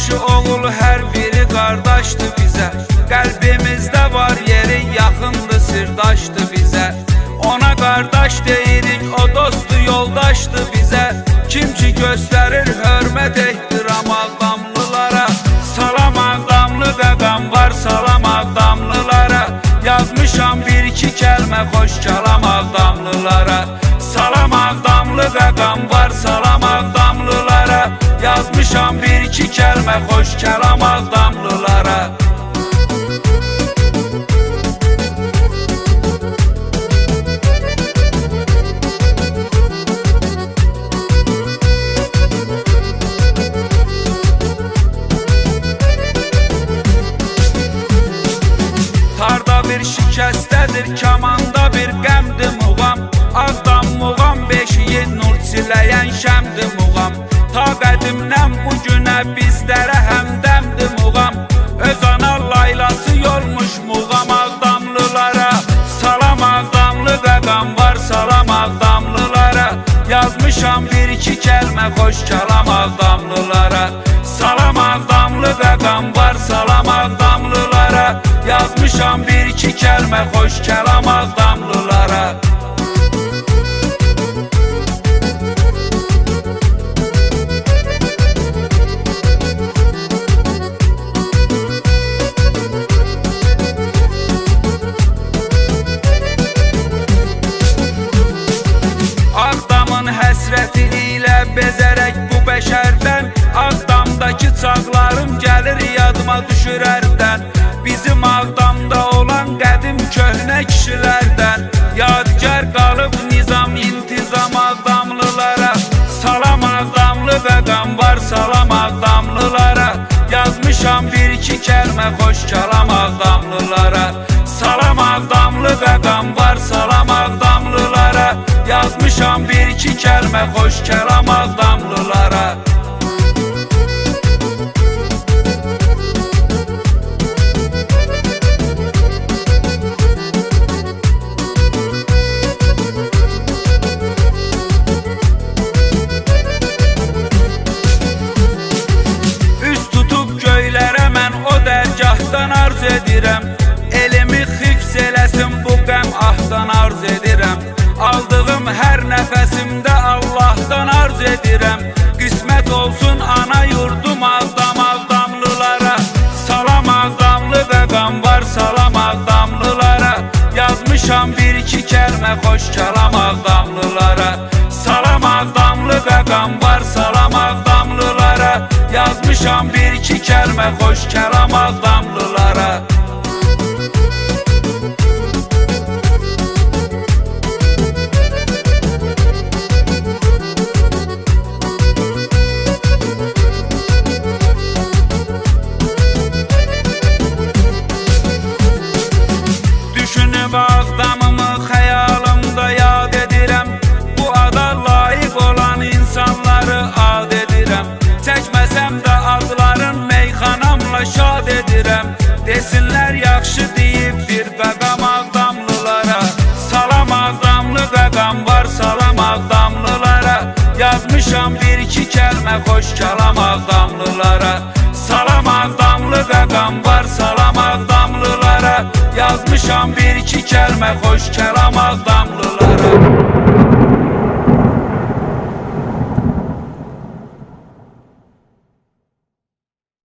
kişi oğul hər biri qardaşdır bizə. Qəlbimizdə var yeri, yaxındır, sirdaşdır bizə. Ona qardaş deyirik, o dostdur, yoldaşdır bizə. Kim ki göstərir hörmət ehtiram Ağdamlılara. Salam Ağdamlı qaqam var, salam Ağdamlılara. Yazmışam bir iki kəlmə xoş kəlam Ağdamlılara. Salam Ağdamlı qaqam var, salam Ağdamlılara. Yazmışam bir iki kəlmə xoş kəlam Ağdamlılara. Tarda bir şikəstədir, kamanda bir qəmdir muğam. Ağdam muğam beşiyi nur siləyən şəmdir muğam. Ta qədimdən bu günə bizlərə həmdəmdir muğam. Öz ana laylası yolmuş muğam Ağdamlılara. Salam Ağdamlı qaqam var, salam Ağdamlılara. Yazmışam bir iki kəlmə xoş kəlam Ağdamlılara. Salam Ağdamlı qaqam var, salam Ağdamlılara. Yazmışam bir iki kəlmə xoş kəlam Ağdamlılara. Ağdamın həsrəti ilə bezərək bu bəşərdən. Ağdamdakı çağlarım gəlir yadıma düşür ərdən. Bizim Ağdamda olan qədim köhnə kişilərdən. Yadigar qalıb nizam intizam Ağdamlılara. Salam Ağdamlı qaqam var, salam Ağdamlılara. Yazmışam bir iki kəlmə xoş kəlam Ağdamlılara. Salam Ağdamlı qaqam var, salam Ağdamlılara. Yazmışam bir iki kəlmə xoş kəlam Ağdamlılara. Gahdan arz edirəm, elimi xifz eləsin bu qəm ahdan arz edirəm. Aldığım hər nəfəsimdə Allahdan arz edirəm. Qismət olsun ana yurdum Ağdam Ağdamlılara. Salam Ağdamlı qaqam var, salam Ağdamlılara. Yazmışam bir iki kəlmə xoş kəlam Ağdamlılara. Salam Ağdamlı qaqam var, salam Ağdamlılara. Yazmışam bir iki kəlmə xoş kəlam Ağdamlılara. Düşünüb Ağdamımı xəyalımda yad edirəm. Bu ada layiq olan insanları ad edirəm. Çəkməsəm də adların meyxanamla şad edirəm. Desinlər yaxşı deyib bir qaqam Ağdamlılara. Salam Ağdamlı qaqam var, salam Ağdamlılara. Yazmışam bir iki kəlmə xoş kəlam Ağdamlılara. Salam Ağdamlı qaqam var, salam Ağdamlılara. Yazmışam bir iki kəlmə xoş kəlam Ağdamlılara.